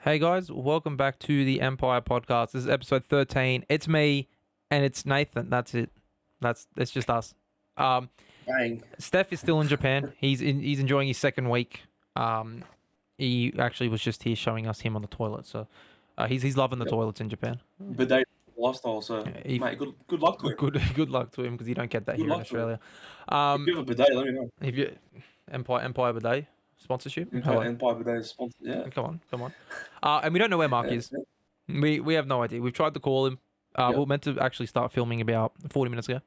Hey guys, welcome back to the MPYR podcast. This is episode 13. It's me and it's Nathan. That's it. It's just us. Bang. Stef is still in Japan. He's enjoying his second week. He actually was just here showing us him on the toilet. So he's loving the toilets in Japan. Bidet lifestyle, so mate, good luck to him. Good luck to him because you don't get that Good here in luck to him. Australia. If you have a bidet, let me know. If you Empire Bidet sponsorship. Empire Bidet is sponsored. Yeah. Come on. And we don't know where Mark is. We have no idea. We've tried to call him. We were meant to actually start filming about 40 minutes ago.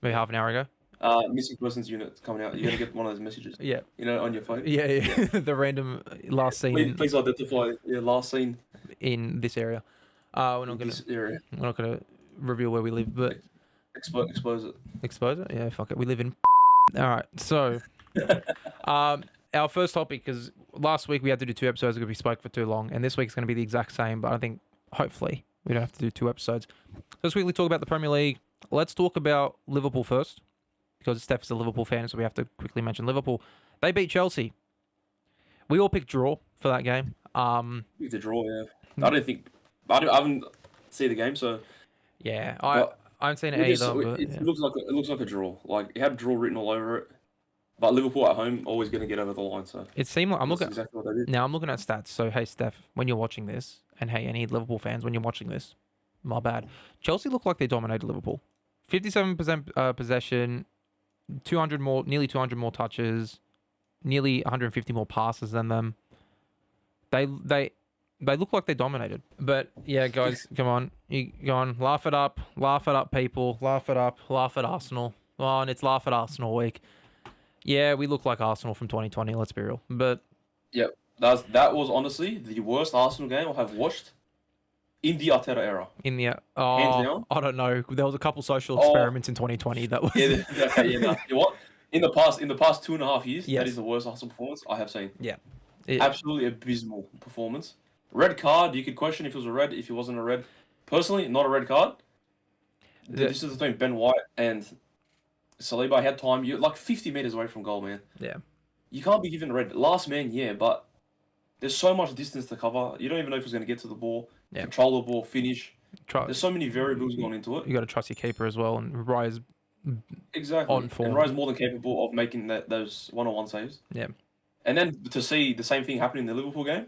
Maybe half an hour ago. Missing persons unit coming out. You gotta get one of those messages. Yeah. You know, on your phone. Yeah. The random last scene. Please identify your last scene in this area. We're not gonna reveal where we live, but expose it. Expose it? Yeah, fuck it. We live in. All right. So, our first topic, because last week we had to do 2 episodes because we spoke for too long, and this week's going to be the exact same, but I think hopefully we don't have to do 2 episodes. So let's quickly talk about the Premier League. Let's talk about Liverpool first, because Steph is a Liverpool fan, so we have to quickly mention Liverpool. They beat Chelsea. We all picked draw for that game. The draw, yeah. I haven't seen the game, so yeah, I haven't seen it either. But, it looks like a draw. Like it had draw written all over it. But Liverpool at home always going to get over the line. So it seemed like I'm looking exactly what they did. Now I'm looking at stats. So hey, Steph, when you're watching this, and hey, any Liverpool fans, when you're watching this, my bad. Chelsea looked like they dominated Liverpool. 57% possession, nearly 200 more touches, nearly 150 more passes than them. They look like they dominated. But yeah, guys, come on, laugh it up, people, laugh it up, laugh at Arsenal. Come on, it's laugh at Arsenal week. Yeah, we look like Arsenal from 2020, let's be real. But yeah, that was honestly the worst Arsenal game I have watched in the Arteta era. Hands down? I don't know. There was a couple social experiments in 2020 that was. You know what? In the past 2.5 years, that is the worst Arsenal performance I have seen. Yeah, absolutely abysmal performance. Red card. You could question if it was a red, if it wasn't a red. Personally, not a red card. This is between Ben White and Saliba. Had time. You're like 50 meters away from goal, man. Yeah. You can't be given a red. Last man, yeah, but there's so much distance to cover. You don't even know if he's going to get to the ball, control the ball, finish. There's so many variables going into it. You got to trust your keeper as well, and Rye's exactly on form. And Rye's more than capable of making those one-on-one saves. Yeah. And then to see the same thing happen in the Liverpool game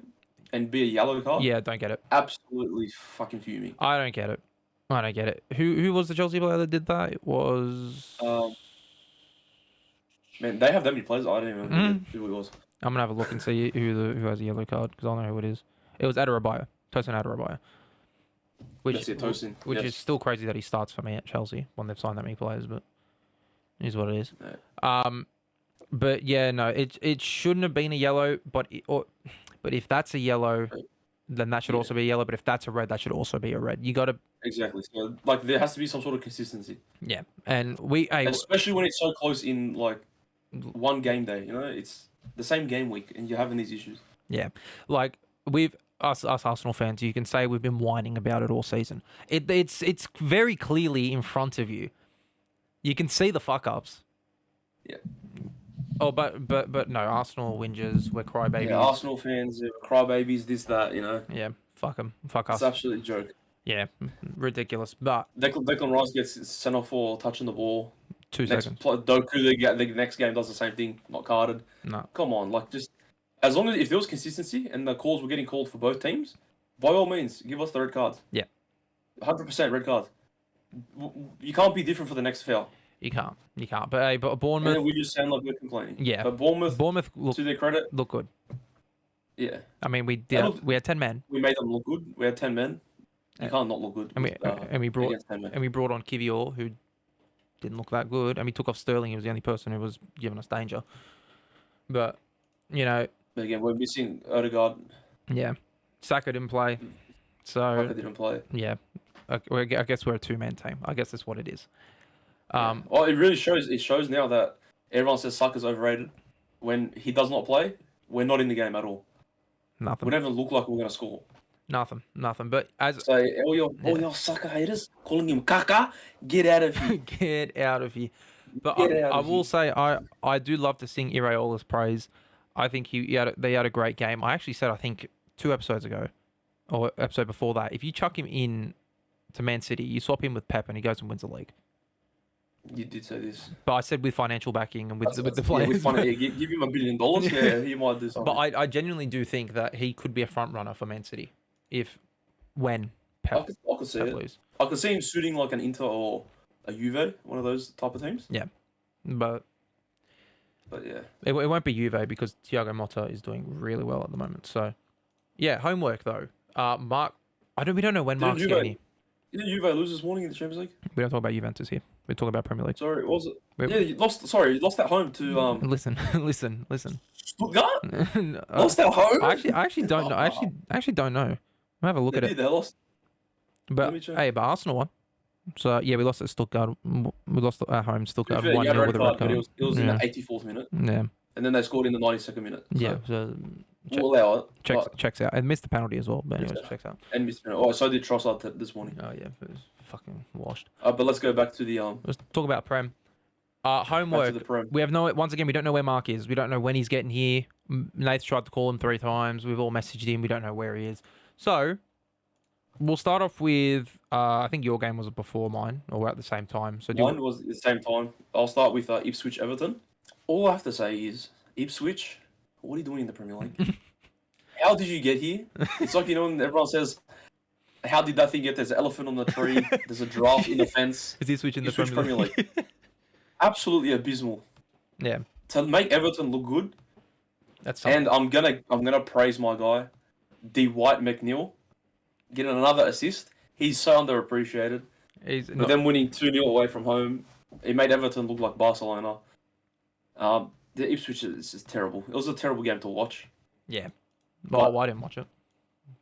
and be a yellow card. Yeah, don't get it. Absolutely fucking fuming. I don't get it. Who was the Chelsea player that did that? It was. Man, they have that many players. I don't even know who it was. I'm gonna have a look and see who has a yellow card because I know who it is. It was Tosin Adarabioyo. Which is still crazy that he starts for me at Chelsea when they've signed that many players, but it is what it is. No. But yeah, no, it shouldn't have been a yellow, but if that's a yellow, then that should also be a yellow. But if that's a red, that should also be a red. You got to exactly. So like there has to be some sort of consistency. Yeah, and especially when it's so close in like one game day. You know, it's the same game week, and you're having these issues. Yeah, like us Arsenal fans, you can say we've been whining about it all season. It's very clearly in front of you. You can see the fuck ups. Yeah. Oh, but no, Arsenal whingers, we're crybabies. Yeah, Arsenal fans, crybabies, this, that, you know. Yeah, fuck them. Fuck us. It's absolutely a joke. Yeah, ridiculous. But Declan Rice gets sent off for touching the ball. 2 seconds. Doku, the next game does the same thing, not carded. No. Come on, like just as long as if there was consistency and the calls were getting called for both teams, by all means, give us the red cards. Yeah. 100% red cards. You can't be different for the next foul. You can't. But Bournemouth. And we just sound like we're complaining. Yeah. But Bournemouth, to their credit, look good. Yeah. I mean, we had 10 men. We made them look good. We had 10 men. You can't not look good. And we brought on Kivior, who didn't look that good, and we took off Sterling. He was the only person who was giving us danger. But But again, we're missing Odegaard. Yeah. Saka didn't play. So Saka didn't play. Yeah. I guess we're a 2-man team. I guess that's what it is. Well, it really shows. It shows now that everyone says Saka's overrated. When he does not play, we're not in the game at all. Nothing. We don't even look like we're going to score. Nothing. But so all your Saka haters calling him Kaka, get out of here. Get out of here. But I will say I do love to sing Iraola's praise. I think they had a great game. I actually said I think 2 episodes ago, or episode before that, if you chuck him in to Man City, you swap him with Pep and he goes and wins the league. You did say this. But I said with financial backing and with the Yeah, players. give him $1 billion. Yeah, he might do something. But I genuinely do think that he could be a front runner for Man City when Pep I could see it. lose. I could see him suiting like an Inter or a Juve, one of those type of teams. Yeah, but yeah, it won't be Juve because Thiago Motta is doing really well at the moment. So yeah, homework though. Mark, we don't know when Mark's getting here. Didn't Juve lose this morning in the Champions League? We don't talk about Juventus here. We're talking about Premier League. Sorry, was it? Yeah, you lost. Sorry, you lost at home to Listen. Stuttgart. No, Lost at home. I actually don't know. I actually don't know. I'll have a look at it. They lost. But but Arsenal won. So yeah, we lost at Stuttgart. We lost at home. Stuttgart 1-0 with a red card. But it was in the 84th minute. Yeah. And then they scored in the 92nd minute. So Yeah. So we'll allow it. Checks out. And missed the penalty as well. But anyways, checks out. And missed the penalty. Oh, so did Trossard this morning. Oh yeah, it was fucking washed. But let's go back to the Let's talk about Prem. Homework. Back to the Prem. We have once again, we don't know where Mark is. We don't know when he's getting here. Nate's tried to call him 3 times. We've all messaged him. We don't know where he is. So we'll start off with I think your game was before mine, or we're at the same time. So mine was at the same time. I'll start with Ipswich Everton. All I have to say is Ipswich, what are you doing in the Premier League? How did you get here? It's like, when everyone says, how did that thing get? There's an elephant on the tree. There's a giraffe in the fence. Is he switching the Premier League? Absolutely abysmal. Yeah. To make Everton look good, that's and I'm gonna praise my guy, Dwight McNeil, getting another assist. He's so underappreciated. With them winning 2-0 away from home, it made Everton look like Barcelona. The Ipswich is just terrible. It was a terrible game to watch. Yeah. Well, I didn't watch it.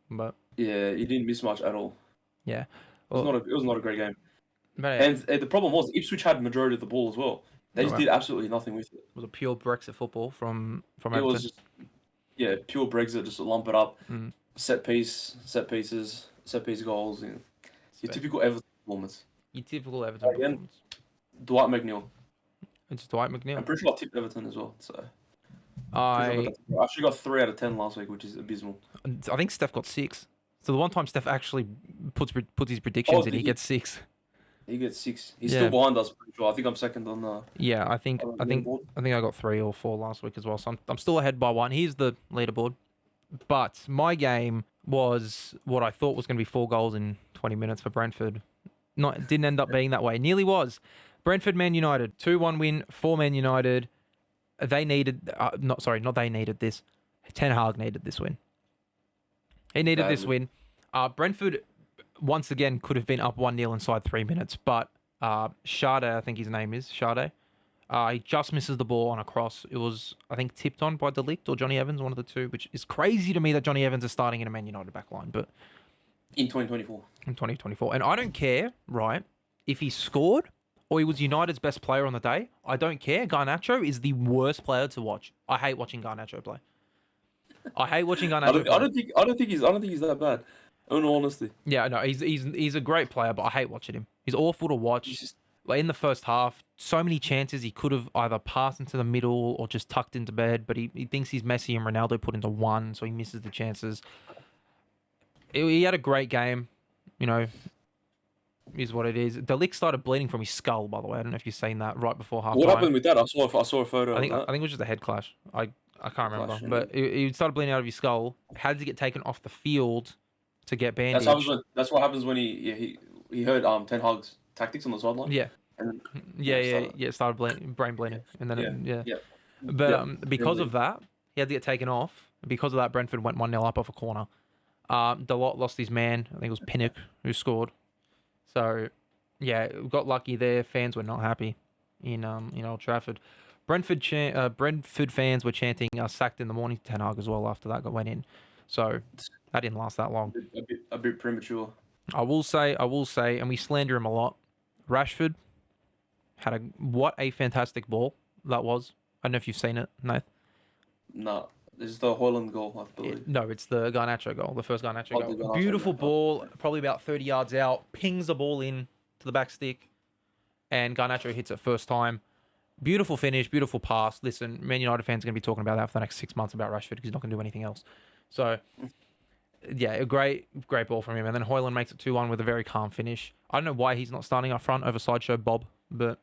But yeah, you didn't miss much at all. Yeah. Well, it was not a great game. But, and the problem was Ipswich had majority of the ball as well. They just did absolutely nothing with it. It was a pure Brexit football from It Everton. was just, pure Brexit, just lump it up. Set piece goals. Your typical Everton performance. Performance. Dwight McNeil. It's Dwight McNeil. I'm pretty sure I tipped Everton as well. So I actually got 3 out of 10 last week, which is abysmal. I think Steph got 6. So the one time Steph actually puts his predictions in, he gets 6. He gets 6. He's still behind us, pretty sure. I think I'm second on the. Yeah, I think I got 3 or 4 last week as well. So I'm still ahead by 1. Here's the leaderboard. But my game was what I thought was going to be 4 goals in 20 minutes for Brentford. Didn't end up being that way. Nearly was. Brentford, Man United, 2-1 win for Man United. They needed, not they needed this. Ten Hag needed this win. He needed this win. Brentford, once again, could have been up 1-0 inside 3 minutes, but Sade, I think his name is, Sade, he just misses the ball on a cross. It was, I think, tipped on by Delict or Johnny Evans, one of the two, which is crazy to me that Johnny Evans is starting in a Man United backline, but... In 2024. In 2024. And I don't care, right, if he scored or he was United's best player on the day. I don't care. Garnacho is the worst player to watch. I hate watching Garnacho play. I don't think he's that bad. In all honesty. Yeah, no, he's a great player, but I hate watching him. He's awful to watch. Like in the first half, so many chances he could have either passed into the middle or just tucked into bed, but he thinks he's Messi and Ronaldo put into one, so he misses the chances. He had a great game, is what it is. De Ligt started bleeding from his skull, by the way. I don't know if you've seen that right before half time. What happened with that? I saw a photo. I think it was just a head clash. I can't remember, but he started bleeding out of his skull. Had to get taken off the field to get bandaged. That's what happens when he heard Ten Hag's tactics on the sideline. Yeah. And yeah. Started brain bleeding, and then But because of that, he had to get taken off. Because of that, Brentford went 1-0 up off a corner. Dalot lost his man. I think it was Pinnock who scored. So, yeah, we got lucky there. Fans were not happy in Old Trafford. Brentford fans were chanting sacked in the morning to Ten Hag as well after that went in. So that didn't last that long. A bit premature. I will say, and we slander him a lot. Rashford had what a fantastic ball that was. I don't know if you've seen it, Nath. No. This is the Haaland goal, I believe. No, it's the Garnacho goal, the first Garnacho goal. Beautiful ball, probably about 30 yards out, pings the ball in to the back stick, and Garnacho hits it first time. Beautiful finish, beautiful pass. Listen, Man United fans are going to be talking about that for the next 6 months about Rashford because he's not going to do anything else. So, Yeah, a great ball from him. And then Hoyland makes it 2-1 with a very calm finish. I don't know why he's not starting up front over Sideshow Bob, but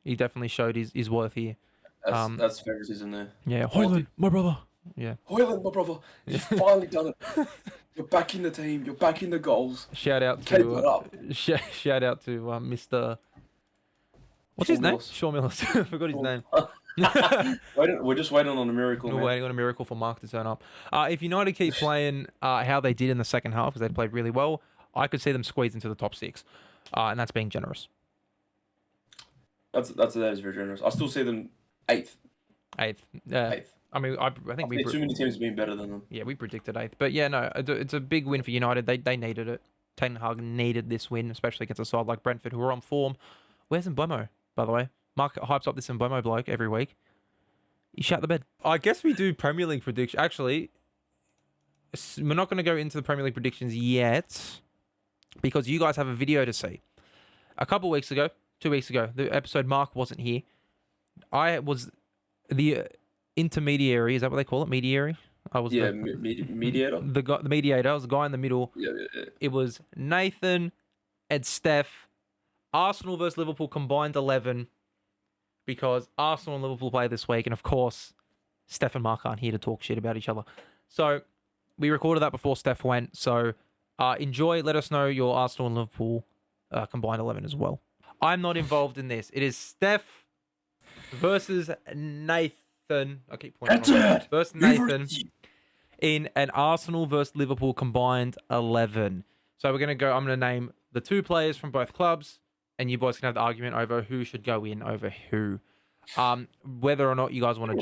he definitely showed his worth here. That's favoritism there. Yeah, Hoyland, my brother. Yeah. Hoyland, my brother, you've finally done it. You're back in the team. You're back in the goals. Shout out Keep to it up. shout out to Mr. What's Shaw his name? Mills. Shaw Mills. I forgot his name. We're just waiting on a miracle, We're man. waiting on a miracle for Mark to turn up. If United keep playing how they did in the second half, because they played really well, I could see them squeeze into the top 6, and that's being generous. That is very generous. I still see them eighth. Eighth. Eighth. I mean, I think we. Too many teams have been better than them. Yeah, we predicted 8th, but yeah, no, it's a big win for United. They needed it. Ten Hag needed this win, especially against a side like Brentford, who are on form. Where's Mbomo, by the way? Mark hypes up this Mbomo bloke every week. You shut the bed. I guess we do Premier League prediction. Actually, we're not going to go into the Premier League predictions yet because you guys have a video to see. A couple weeks ago, 2 weeks ago, the episode Mark wasn't here. I was the intermediary. Is that what they call it? Mediary? I was mediator. The mediator. I was the guy in the middle. Yeah. It was Nathan and Stef. Arsenal versus Liverpool combined 11 because Arsenal and Liverpool play this week. And of course, Stef and Mark aren't here to talk shit about each other. So we recorded that before Stef went. So enjoy. Let us know your Arsenal and Liverpool combined 11 as well. I'm not involved in this. It is Stef versus Nathan. I keep pointing at versus Nathan in an Arsenal versus Liverpool combined 11. So we're going to go. I'm going to name the 2 players from both clubs, and you boys can have the argument over who should go in over who. Whether or not you guys want to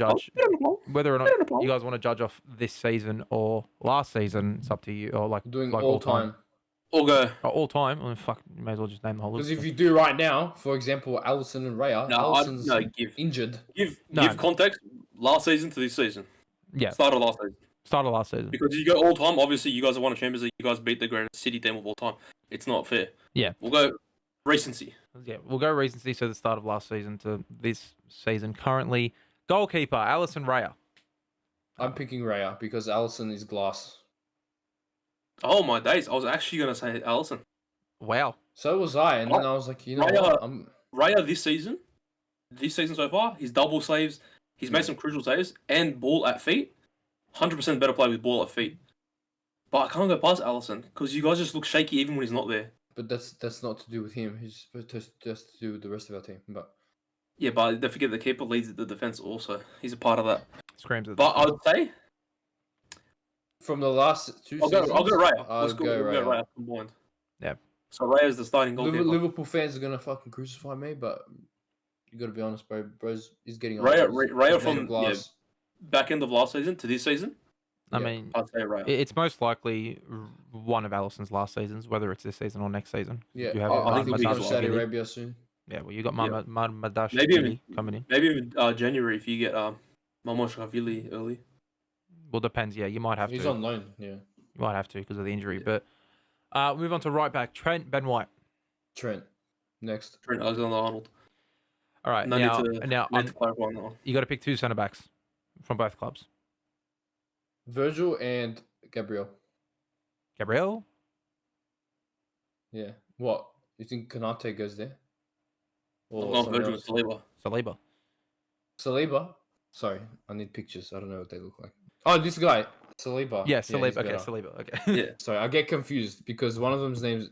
judge, off this season or last season, it's up to you. Or like doing like all time. All go. All time. Well, fuck, you may as well just name the whole Because list. if you do right now, for example, Alisson and Raya, Alisson's injured. Give context. Last season to this season. Yeah. Start of last season. Because you go all time. Obviously, you guys have won a Champions League. You guys beat the greatest City team of all time. It's not fair. Yeah. We'll go recency. Yeah, we'll go recency. So the start of last season to this season. Currently, goalkeeper Alisson Raya. I'm picking Raya because Alisson is glass. Oh my days! I was actually gonna say Alisson. Wow. So was I, and then I was like, you know Raya, what? Raya this season so far, he's double saves. He's made some crucial saves and ball at feet. 100% better play with ball at feet. But I can't go past Alisson because you guys just look shaky even when he's not there. But that's not to do with him. He's just to do with the rest of our team. But yeah, but don't forget the keeper leads the defense also. He's a part of that. Screams at But I would say from the last 2 seasons, I'll go Raya. I'll go Raya. Combined. Yeah. So Raya's the starting goalkeeper. Liverpool fans are gonna fucking crucify me, but you gotta be honest, bro. Bro's is getting Raya from glass. Back end of last season to this season. I mean, I'd say Raya. it's most likely one of Alisson's last seasons, whether it's this season or next season. Yeah, You have I think we go to Madash Saudi Vili. Arabia soon. Yeah, well, you got Madash Maybe Vili coming in. Maybe even January if you get Mamoshvili early. Well, depends. Yeah, you might have He's to. on loan. Yeah, You might have to because of the injury. But move on to right back. Trent Ben White. Trent next. Trent Alexander-Arnold. All right. No now need to clarify on that one. you got to pick 2 centre backs from both clubs. Virgil and Gabriel. Gabriel. Yeah. What? You think Konate goes there? Not Virgil, Saliba. Saliba. Saliba? Sorry, I need pictures. I don't know what they look like. Oh, this guy. Saliba. Yeah, he's Saliba. Okay, better. Saliba. Okay. Yeah. Sorry, I get confused because one of them's name's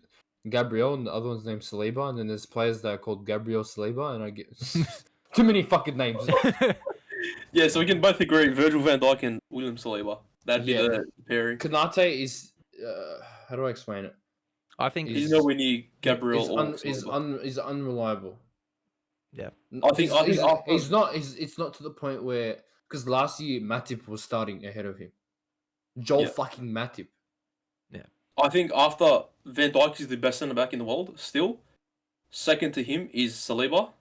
Gabriel and the other one's named Saliba, and then there's players that are called Gabriel Saliba, and I get too many fucking names. Yeah, so we can both agree Virgil van Dijk and William Saliba. That'd be the pairing. Konate is how do I explain it? I think He's nowhere near Gabriel is unreliable. Yeah. He's not. It's not to the point where because last year Matip was starting ahead of him. Joel fucking Matip. Yeah. I think after Van Dijk is the best centre back in the world, still. Second to him is Saliba.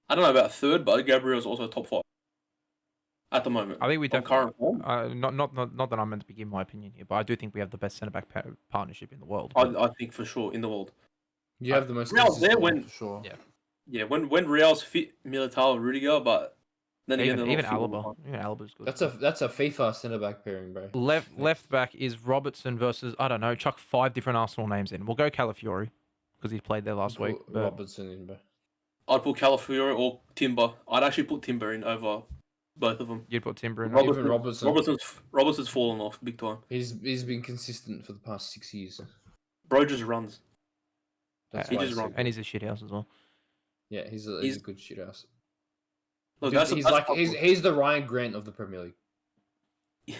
I don't know about third, but Gabriel's also top 5 at the moment. I think we on definitely. current form. Not that I'm meant to be giving my opinion here, but I do think we have the best centre back partnership in the world. I think for sure in the world. You have the most Real's there consistent when one, for sure. Yeah. Yeah, when Real's fit Militao Rudiger, but Then again, Even they're even not fit all the Alaba. time. Even Alaba's good. That's a FIFA centre back pairing, bro. Left back is Robertson versus, I don't know, chuck 5 different Arsenal names in. We'll go Calafiori because he played there last week. Put But Robertson in, bro. I'd put Calafiori or Timber. I'd actually put Timber in over both of them. you'd put Timber in. Even Robertson. Robertson's fallen off big time. He's been consistent for the past 6 years. Bro just runs. That's He why just I runs. said- And he's a shithouse as well. Yeah, he's a good shithouse. Look, He's the Ryan Grant of the Premier League.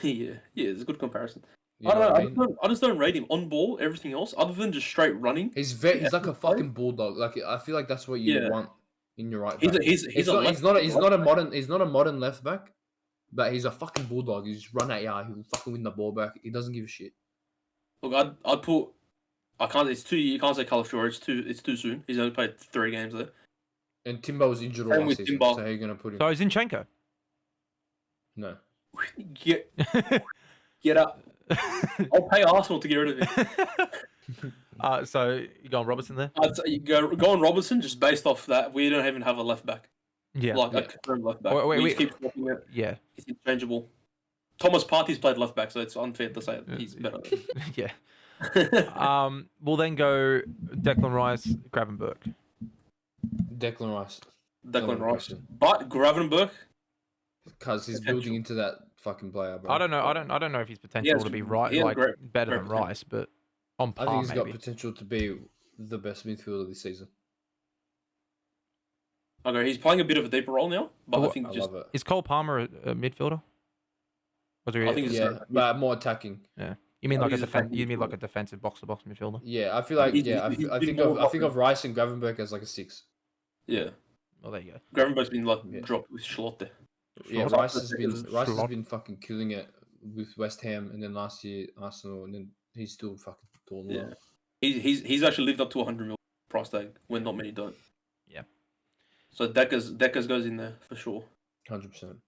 yeah, it's a good comparison. You I don't what know. I mean? I just don't rate him on ball. Everything else, other than just straight running. He's like a fucking bulldog. Like I feel like that's what you Yeah. want in your right He's back. a, he's, he's, a He's not a modern left back, but he's a fucking bulldog. He just run at you. He'll fucking win the ball back. He doesn't give a shit. Look, I'd put. I can't. It's too. You can't say Calafiori. It's too soon. He's only played 3 games there. And Timbo was injured Same all last with season. Timber. So how are you gonna put him? So Zinchenko. No. Get up. I'll pay Arsenal to get rid of him. So you go on Robertson there? I'd say you go on Robertson just based off that. We don't even have a left back. Yeah. Like Yeah. a confirmed left back. Wait, We just keep swapping it. Yeah. It's interchangeable. Thomas Partey's played left back, so it's unfair to say he's better. Yeah. We'll then go Declan Rice, Gravenberch. Declan Rice. Declan Rice. question. But Gravenberch, Because he's Potential. building into that fucking player, bro. I don't know. I don't know if he's potential has- to be right, he has like great- better great than potential. Rice, but on I par think he's got maybe. potential to be the best midfielder this season. okay, he's playing a bit of a deeper role now, but I Well, think I just love it. Is Cole Palmer a midfielder? Was he, I think he's Yeah, but more attacking. you mean I like a think he's a you mean midfielder. like a defensive box to box midfielder? Yeah, I feel like He's- I he's think been more of Rice and Gravenberch as like a 6. yeah. Oh, there you go. Gravenberch's been like Yeah. dropped with Schlott there. Yeah, Schloss. Rice has Schloss. been fucking killing it with West Ham, and then last year Arsenal, and then he's still fucking doing well. Yeah. He's actually lived up to 100 million price tag when not many don't. Yeah. So Deckers goes in there for sure. 100%.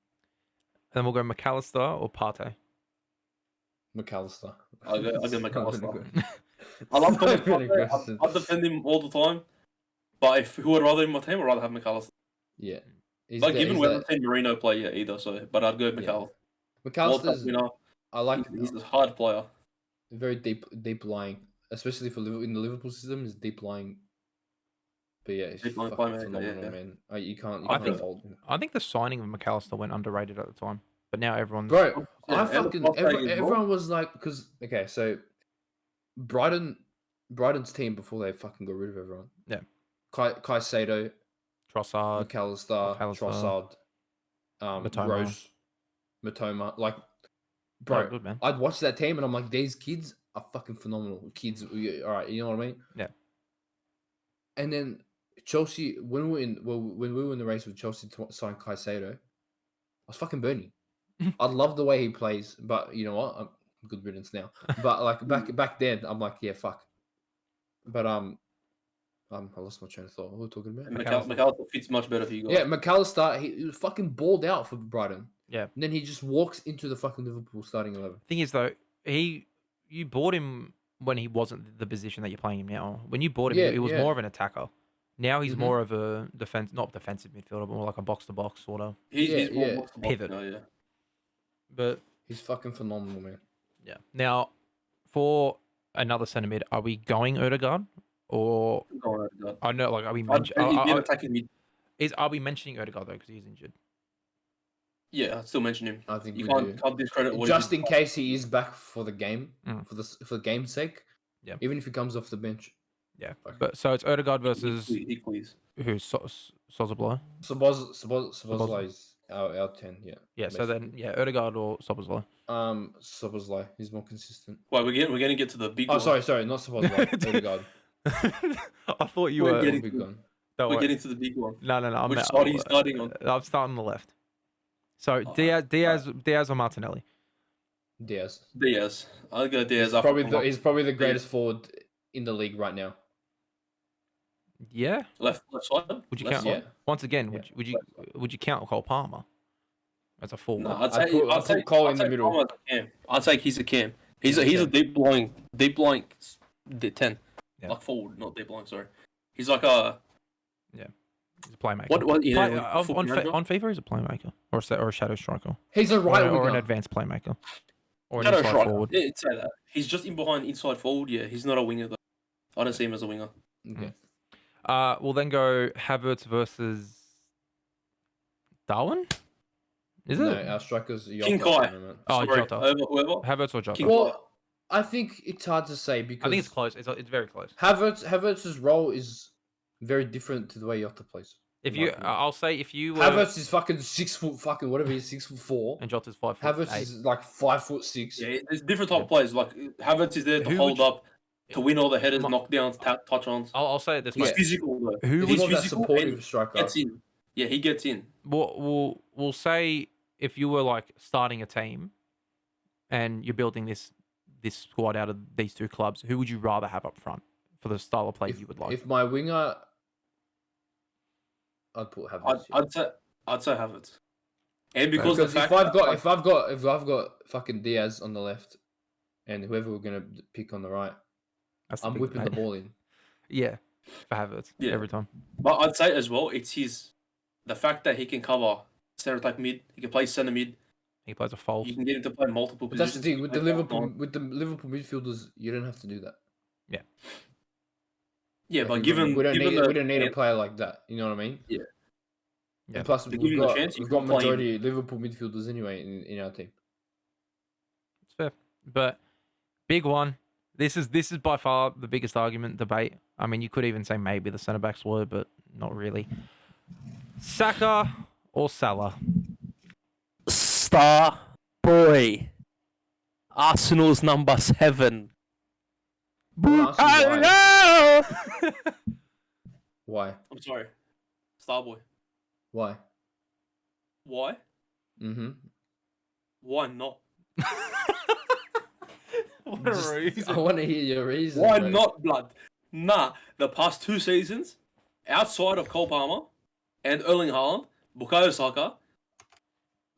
Then we'll go McAllister or Partey. McAllister. I'll go McAllister. Good. I love Thomas I've been Partey. aggressive. I defend him all the time. But if who would rather in my team, I'd rather have McAllister. Yeah. He's Like the- given he's we the- haven't seen Marino play yet either, so but I'd go McAllister. World Cup McAllister's. winner. I like. He's a hard player. Very deep lying, especially for in the Liverpool system, is deep lying. But yeah, he's Deep lying fucking playmaker, phenomenal, yeah. man. You can't I think- fault him. I think the signing of McAllister went underrated at the time, but now everyone's Bro, Yeah, I and the fucking price tag as well. everyone was like, because okay, so Brighton's team before they fucking got rid of everyone. Yeah. Caicedo, Trossard. McAllister, McAllister, Trossard, Matoma. Gross, Matoma. Like, Oh, bro, good man. I'd watch that team and I'm like, these kids are fucking phenomenal. Kids, all right, you know what I mean? Yeah. And then Chelsea, when we were in the race with Chelsea to sign Caicedo, I was fucking burning. I love the way he plays, but you know what? I'm good riddance now. But like back then, I'm like, yeah, fuck. But I lost my train of thought. What were we talking about? McAllister fits much better for you guys. Yeah, McAllister, he was fucking balled out for Brighton. Yeah. And then he just walks into the fucking Liverpool starting 11. Thing is though, you bought him when he wasn't the position that you're playing him now. When you bought him, Yeah, he was yeah. more of an attacker. Now he's Mhm. more of a not defensive midfielder, but more like a box to box sort of. He's more yeah. box to box Pivot. now, yeah. But He's fucking phenomenal, man. yeah. Now, for another centre mid, are we going Odegaard or Go on, Odegaard. I know like are we He'd be an attacking mid. are we mentioning Odegaard though because he's injured? Yeah, I'd still mention him. I think You we do. can't discredit what Just he in did. case he is back for the game, Mm. for the game's sake. Yeah. Even if he comes off the bench. Yeah. Okay. But so it's Odegaard versus Equally. who's Sozoblo? Szoboszlai is our 10, yeah. Yeah. So then Odegaard or Szoboszlai. Szoboszlai, he's more consistent. Well, we're gonna get to the big Oh, one. sorry, not Szoboszlai. Odegaard. I thought you We're were. getting- Big one. Don't We're worry. getting to the big one. No. I'm Which side are you starting on? I'm starting on the left. So Diaz or Martinelli? Diaz. Diaz. I'll go Diaz. He's probably the greatest forward in the league right now. Yeah. left side. Would you Left count? side? Yeah. Once again, Yeah. would you count Cole Palmer as a forward? No, I'd put Cole in the middle. Palmer as a cam. I'd say he's a cam. He's a deep lying 10. Yeah. Like forward, not deep lying. Sorry. He's like a He's a playmaker. What you know? On FIFA, he's a playmaker or a shadow striker He's a right or an winger. advanced playmaker or an Shadow inside striker. forward. Yeah, say that. He's just in behind inside forward. Yeah, he's not a winger though. I don't see him as a winger. Okay. We'll then go Havertz versus Darwin. Is No, it? our strikers. King Jota Kai. at the moment. Oh, Sorry, Jota. over whoever. Havertz or Jota? King- Well, I think it's hard to say because I think it's close. It's very close. Havertz's role is very different to the way Jota plays. If in my you, opinion. I'll say if you were Havertz is fucking 6 foot fucking whatever he is, 6'4". and Jota's 5'8". Havertz is like 5'6". Yeah, there's different type of players. Like Havertz is there to Who hold would you- up, to win all the headers, My- knockdowns, touch-ons. I'll say it this He's way. Yeah. physical though. Who He's He's more of that physical supportive and striker. gets in. Yeah, he gets in. We'll say if you were like starting a team, and you're building this squad out of these two clubs, who would you rather have up front for the style of play you would like? If my winger, I'd put Havertz. yeah. I'd say Havertz. And because Because the if fact I've got fucking Diaz on the left, and whoever we're gonna pick on the right, That's the I'm big whipping the debate. ball in. Yeah, for Havertz every time. But I'd say as well, it's the fact that he can cover center attack mid, he can play center mid, He plays a false. you can get him to play multiple But that's positions. the thing with the Play back line. Liverpool midfielders, you don't have to do that. Yeah, Like, but we given don't need a yeah, player like that. You know what I mean? Yeah. Yeah. And plus, To give him the chance, you we've got can play him. majority Liverpool midfielders anyway in our team. It's fair, but big one. This is by far the biggest argument debate. I mean, you could even say maybe the centre backs were, but not really. Saka or Salah? Star boy. Arsenal's number 7. Well, ask you why? I'm sorry. Starboy. Why? Why? Mm-hmm. Why not? What a reason. I want to hear your reason. Why bro. not, blood? Nah, the past 2 seasons, outside of Cole Palmer and Erling Haaland, Bukayo Saka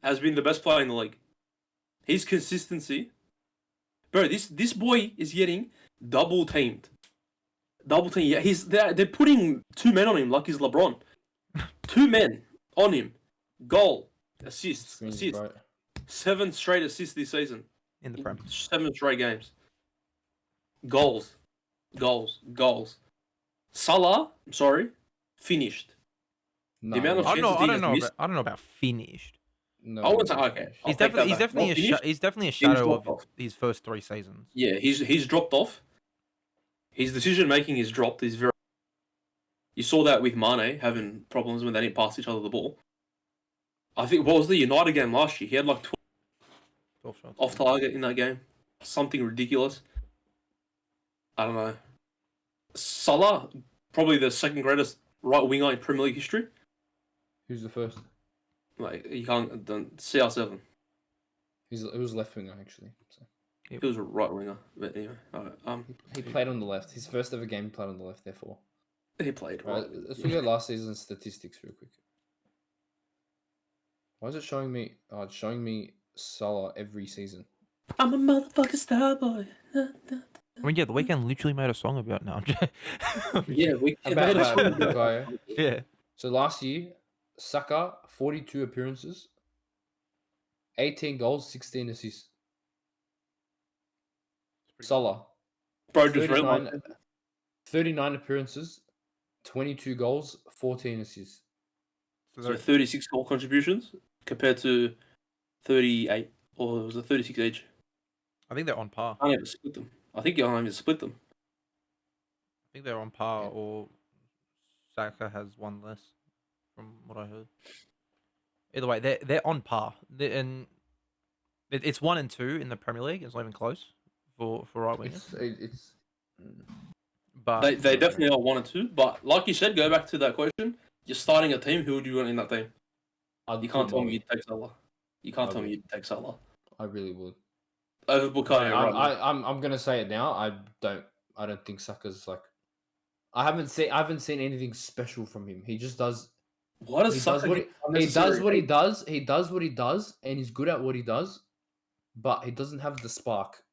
has been the best player in the league. His consistency, bro. This boy is getting double teamed. Yeah, they're putting 2 men on him like he's LeBron. 2 men on him. Goal, assists, Screens, assists. bro. 7 straight assists this season. In the Prem. 7 straight games. Goals. Salah, I'm sorry, finished. No, amount of I chances don't know. he has missed. I don't know about finished. no, I wouldn't say no, okay. no. I'll He's take that definitely back. Not he's definitely a Finished shadow dropped of off. his first 3 seasons. Yeah, he's dropped off. His decision making is dropped. He's very. You saw that with Mane having problems when they didn't pass each other the ball. I think what was the United game last year? He had like 12 shots. off target in that game. Something ridiculous. I don't know. Salah, probably the second greatest right winger in Premier League history. Who's the first? Like you can't CR7. It was left winger actually. So. He was a right winger, but anyway. Alright, He played on the left. His first ever game he played on the left. Therefore, he played right. right. Let's look at last season's statistics real quick. Why is it showing me? Oh, it's showing me Salah every season. I'm a motherfucking star boy. I mean, yeah, the weekend literally made a song about now. Yeah, we About made a- Bukayo. yeah. So last year, Saka 42 appearances, 18 goals, 16 assists. Salah Bro, just 39, realized. 39 appearances, 22 goals, 14 assists. So 36 goal contributions compared to 38, or was it 36 each? I think they're on par. I can't even split them. I think you can't even split them. I think they're on par, Yeah. or Saka has one less, from what I heard. Either way, they're on par, and it's 1 and 2 in the Premier League. It's not even close for right wingers. It's But They definitely are 1 and 2, but like you said, go back to that question. You're starting a team. Who would you want in that team? You can't tell me you'd take Salah. You can't I tell me would. you'd take Salah I really would. over Bukayo. Right now. I'm gonna say it now. I don't think Saka's like. I haven't seen anything special from him. He just does. Why does He Saka does what get he unnecessary does what he hate? does. He does what he does, and he's good at what he does. But he doesn't have the spark.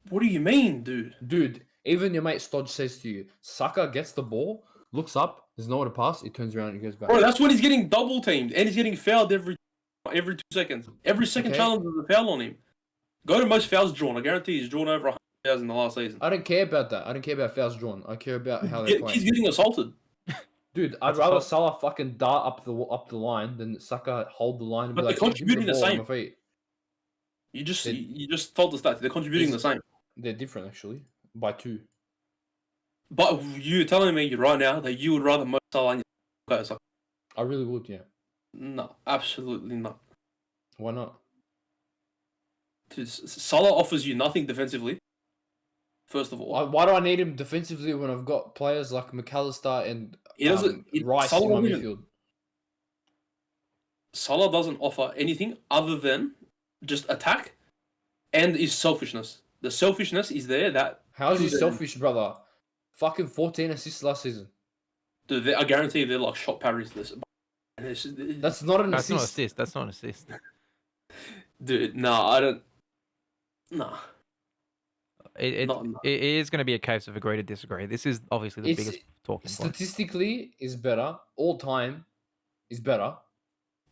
What do you mean, dude? Dude, even your mate Stodge says to you, Saka gets the ball, looks up, There's nowhere to pass. He turns around and he goes back. Bro, that's when he's getting double teamed and he's getting fouled every 2 seconds. Every second Okay. challenge is a foul on him. Go to most fouls drawn. I guarantee he's drawn over 100,000 in the last season. I don't care about that. I don't care about fouls drawn. I care about how they play. He's getting assaulted. Dude, I'd That's rather assault. Salah fucking dart up the line than Saka hold the line and be But like, they're "Give me contributing the ball on same. my feet." You just They- you just told the stats. They're contributing the same. They're different actually by 2. But you're telling me right now that you would rather Mo Salah and Bukayo Saka? I really would, yeah. No, absolutely not. Why not? Dude, Salah offers you nothing defensively. First of all, Why do I need him defensively when I've got players like McAllister and he doesn't. Rice Salah in my doesn't- midfield? Salah doesn't offer anything other than just attack and his selfishness. The selfishness is there. That How's he Dude, selfish, brother? Fucking 14 assists last season. dude, I guarantee they're like shot parries. This, That's not an That's not assist. assist. That's not assist. dude. No, I don't. Nah. It Not enough. it is going to be a case of agree to disagree. This is obviously the It's- biggest talking point. Statistically, is better. All time is better.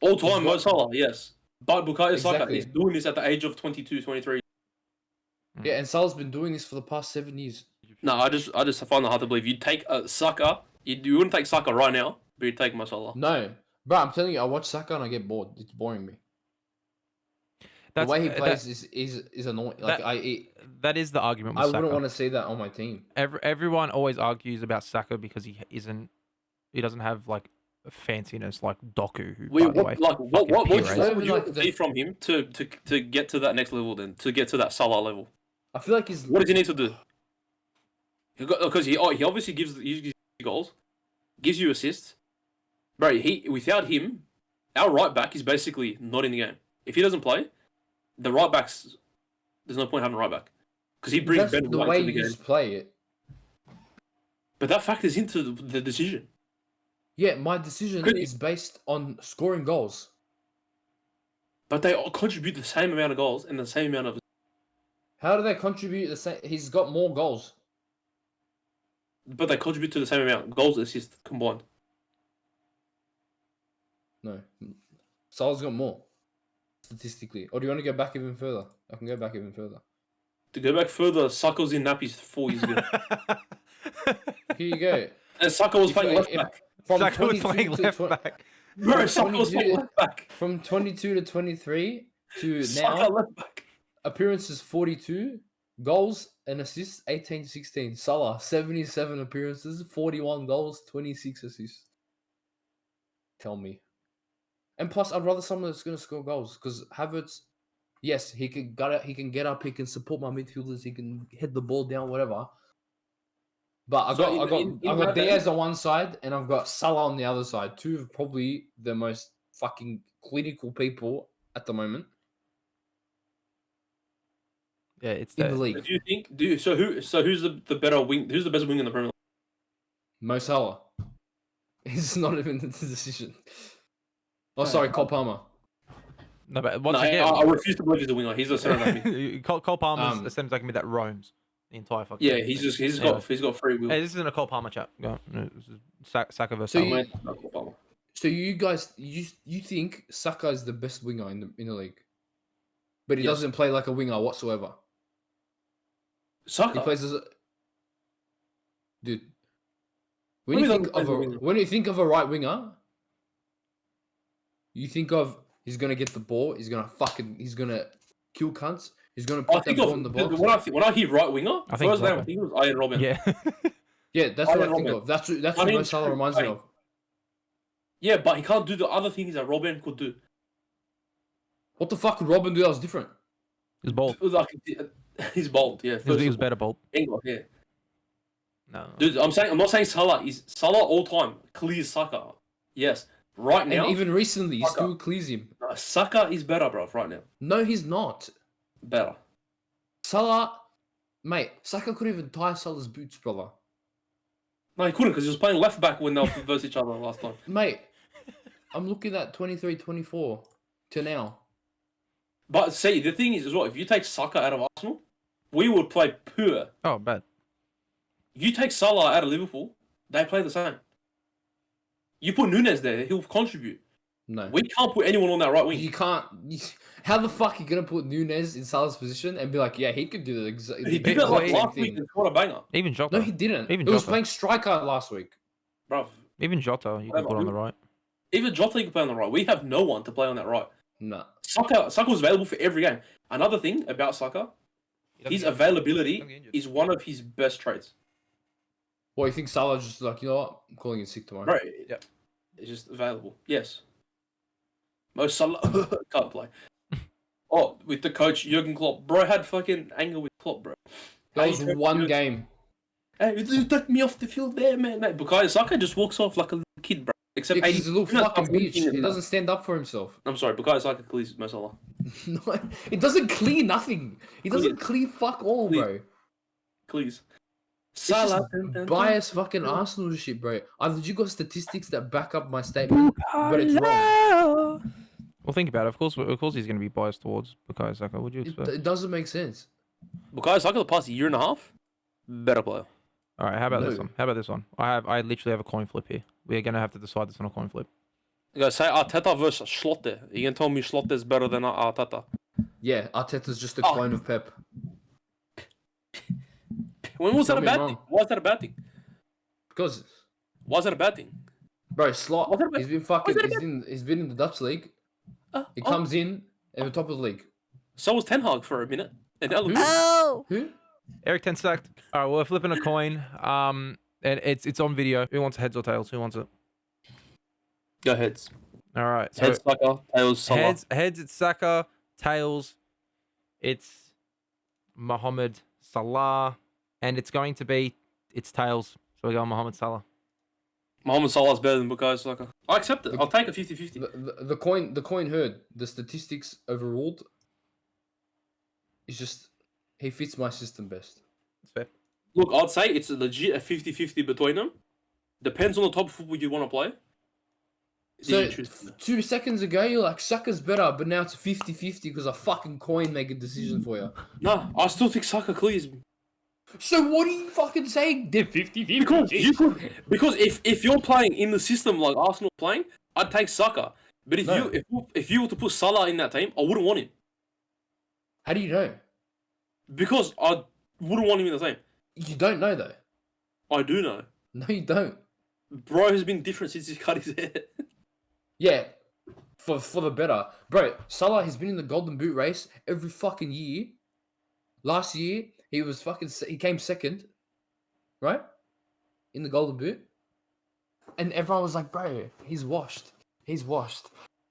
All time, Mo got- Salah, yes. But Bukayo Saka Exactly. is doing this at the age of 22, 23. Yeah, and Salah's been doing this for the past 7 years. No, I just find it hard to believe. You'd take Saka. You wouldn't take Saka right now, but you'd take Mo Salah. No, bro, I'm telling you, I watch Saka and I get bored. It's boring me. That's, the way he that- plays is annoying. Like that- that is the argument with I Saka. wouldn't want to see that on my team. Everyone always argues about Saka because he doesn't have like fanciness like Doku. Who, Wait, by the way, what fucking what would you Like need from him to get to that next level then? To get to that Salah level? I feel like he's What does he need to do? Because he obviously gives you goals, gives you assists. Bro, without him, our right back is basically not in the game. If he doesn't play, the right backs, there's no point having a right back. Because he brings that's Ben the White way to the you game. just play it. But that factors into the decision. Yeah, my decision Could he- is based on scoring goals. But they all contribute the same amount of goals and the same amount of. How do they contribute the same? He's got more goals. But they contribute to the same amount, goals, assists combined. No, Salah's got more statistically. Or do you want to go back even further? I can go back even further. To go back further, Saka was in nappies 4 years ago. Here you go. And Saka was If- playing left if- back. From Saka was 22 playing to left 20 back. Bro, Saka was 22 playing left back. From 22 to 23 to Saka now, left back. appearances 42, goals and assists 18 to 16. Salah 77 appearances, 41 goals, 26 assists. Tell me. And plus, I'd rather someone that's going to score goals because Havertz, yes, he can get up, he can support my midfielders, he can head the ball down, whatever. But I've So got in I've got that Diaz on one side and I've got Salah on the other side. Two of probably the most fucking clinical people at the moment Yeah, it's in the the, league. Do you think? Who's the better wing? Who's the best wing in the Premier League? Mo Salah. It's not even the decision. Oh, sorry, Cole Palmer. no, but once No, again, I refuse to believe he's a winger. He's a centre mid. Cole Palmer's a centre back mid that roams the entire fucking. Yeah, thing. he's Anyway. got free will. Hey, this isn't a Cole Palmer chat. Go on. No, this is Saka versus So Salah. you- So you guys, you think Saka is the best winger in the league, but he Yes. doesn't play like a winger whatsoever. He Saka. plays as a dude. What When do you you think mean of plays as a winger? when you think of a right winger, you think of he's gonna get the ball, he's gonna kill cunts, he's gonna I put that think ball of in the box. when I hear right winger, I think first name I Robin. think was Ian Robin. Yeah. Yeah, that's I what I don't think know. of. That's what I mean, Mo Salah reminds me hey. of. Yeah, but he can't do the other things that Robin could do. What the fuck could Robin do that was different? He's bold. Like, he's bold. Yeah, He was first better bold. England, yeah. No. Dude, I'm not saying Salah. Is Salah all time clears Saka? Yes. Right now, And even recently, he Saka. still clears him. Saka is better, bro. Right now, No, he's not. better. Salah, mate, Saka couldn't even tie Salah's boots, brother. No, he couldn't because he was playing left back when they were versus each other last time. Mate, I'm looking at 23-24 to now. But see, the thing is as well, if you take Saka out of Arsenal, we would play poor. Oh, bad. You take Salah out of Liverpool, they play the same. You put Nunes there, he'll contribute. No. We can't put anyone on that right wing. You can't. How the fuck are you gonna put Nunes in Salah's position and be like, yeah, he could do the He did that like last week and scored a banger. Even Jota. No, he didn't. Even He was Jota. playing striker last week. Bro, Even Jota, you can put on the right. even Jota can play on the right. We have no one to play on that right. No. Saka was available for every game. Another thing about Saka, his availability is one of his best traits. Well, you think Salah's just like, you know what? I'm calling in sick tomorrow. Right. Yeah. It's just available. Yes. Most Salah can't play. Oh, with the coach Jurgen Klopp. Bro had fucking anger with Klopp, bro. That was one game. Hey, you took me off the field there, man. Because Saka just walks off like a little kid, bro. Except Yeah, 'cause he's a little fucking bitch. He doesn't. doesn't stand up for himself. I'm sorry, because Saka clears Mo Salah. No, it doesn't clear nothing. He doesn't clear fuck all, bro. Please. Salah, biased fucking Arsenal shit, bro. I've legit got statistics that back up my statement, but it's wrong. Well, think about it. Of course, he's going to be biased towards Bukayo Saka. Would you expect? It doesn't make sense. Bukayo Saka the past year and a half, better player. All right, how about this No. one? How about this one? I literally have a coin flip here. We're going to have to decide this on a coin flip. You guys say Arteta versus Schlotte. You can tell me Schlotte is better than Arteta. Yeah, Arteta's just a Oh. clone of Pep. When was that Tell a me bad wrong. thing? Why is that a bad thing? Because, Why is that a bad thing? bro, Slot, What's that about- he's been fucking, what's that he's been in the Dutch league. He comes in at the top of the league. So was Ten Hag for a minute. And now look. Who? Eric Ten stacked. All right, we're flipping a coin. And it's on video. Who wants heads or tails? Who wants it? Go heads. All right. So Heads Saka, tails Salah. heads it's Saka. Tails, it's Mohamed Salah, and it's going to be tails. So we're going Mohamed Salah. Mohamed Salah's better than Bukayo Saka. I accept it. I'll take a 50-50. The coin heard. The statistics overruled. It's just, he fits my system best. It's fair. Look, I'd say it's a legit a 50-50 between them. Depends on the type of football you want to play. So, Then you choose. 2 seconds ago, you're like, Saka's better, but now it's 50-50 because a fucking coin make a decision for you. No, I still think Saka clears. So what are you fucking saying? They're 50-50. Because if you're playing in the system like Arsenal playing, I'd take Saka. But if you were to put Salah in that team, I wouldn't want him. How do you know? Because I wouldn't want him in the team. You don't know, though. I do know. No, you don't. Bro has been different since he cut his hair. Yeah, for the better. Bro, Salah has been in the Golden Boot race every fucking year. Last year, he came second, right? In the Golden Boot. And everyone was like, bro, he's washed. He's washed.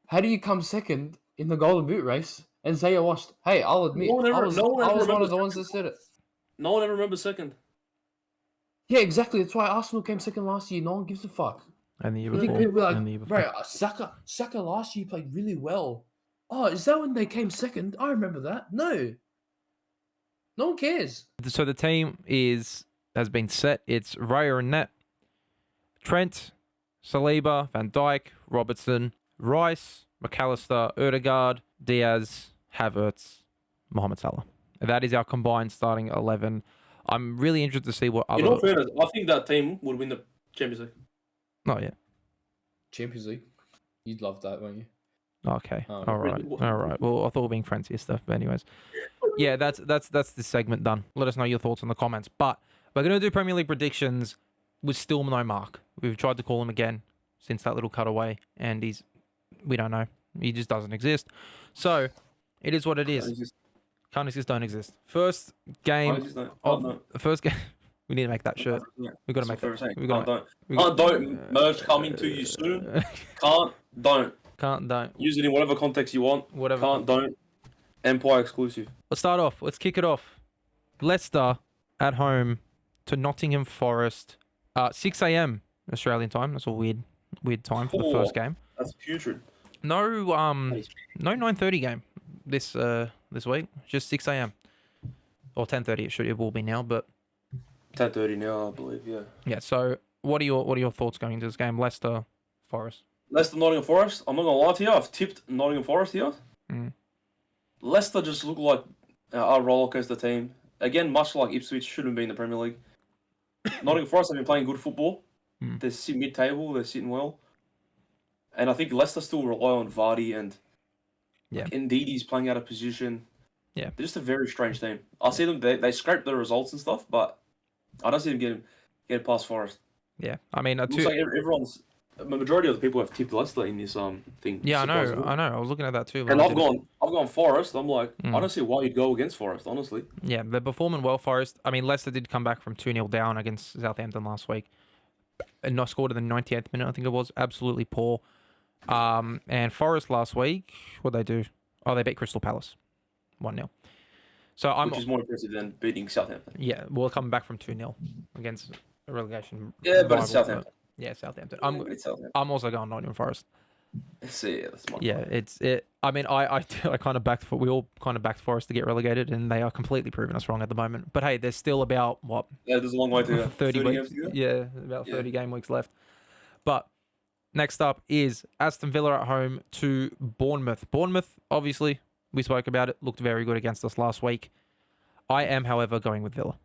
How do you come second in the Golden Boot race and say you're washed? Hey, I'll admit, No one ever- I was no one ever one of remembers the ones that said it. No one ever remembers second. Yeah, exactly. That's why Arsenal came second last year. No one gives a fuck. And the year I think before. people were and the year like, before. bro, Saka last year played really well. Oh, is that when they came second? I remember that. No. No one cares. So the team has been set. It's Raya and net. Trent, Saliba, Van Dijk, Robertson, Rice, McAllister, Odegaard, Diaz, Havertz, Mohamed Salah. That is our combined starting 11. I'm really interested to see what other... In all fairness, I think that team would win the Champions League. Oh, yeah. Champions League. You'd love that, won't you? Okay. Oh, All right. All right. Well, I thought we were being friends here, stuff. But anyways, yeah, that's this segment done. Let us know your thoughts in the comments. But we're gonna do Premier League predictions with still no Mark. We've tried to call him again since that little cutaway, and we don't know. He just doesn't exist. So it is what it is. Can't exist, don't exist. First game first game. We need to make that shirt. We got to make that. We got don't. Merch coming to you soon. Don't. Don't. Use it in whatever context you want. Whatever. Don't. MPYR exclusive. Let's start off. Let's kick it off. Leicester at home to Nottingham Forest. 6 a.m. Australian time. That's a weird time for the first game. That's putrid. No 9:30 game this week. Just 6 a.m. or 10:30. It will be now, but 10:30 now, I believe. Yeah. yeah. So what are your thoughts going into this game? Leicester Forest. Leicester, Nottingham Forest. I'm not gonna lie to you. I've tipped Nottingham Forest here. Mm. Leicester just look like our rollercoaster team. Again, much like Ipswich shouldn't be in the Premier League. Nottingham Forest have been playing good football. Mm. They're sitting mid-table. They're sitting well. And I think Leicester still rely on Vardy and Yeah. Ndidi's playing out of position. Yeah. They're just a very strange team. I see them, they scrape the results and stuff, but I don't see them getting past Forest. Yeah, I mean, Looks like everyone's, the majority of the people have tipped Leicester in this thing. yeah, I know. surprisingly. I was looking at that too. And I I've gone Forest. I'm like, I Mm. don't see why you'd go against Forest, honestly. Yeah, they're performing well, Forest. I mean, Leicester did come back from 2-0 down against Southampton last week. And not scored in the 98th minute, I think it was. Absolutely poor. And Forest last week, what'd they do? Oh, they beat Crystal Palace 1-0. So Which is more impressive than beating Southampton. yeah, we're coming back from 2-0 against a relegation. Yeah, but rival, it's Southampton. Yeah, Southampton. It's Southampton. I'm also going Nottingham Forest. Yeah, that's my Yeah, I mean, I kind of backed. We all kind of backed Forest to get relegated, and they are completely proving us wrong at the moment. But hey, there's still about what? Yeah, there's a long way to go. 30 weeks. games to go? Yeah, about 30 game weeks left. But next up is Aston Villa at home to Bournemouth. Bournemouth, obviously, we spoke about it. Looked very good against us last week. I am, however, going with Villa.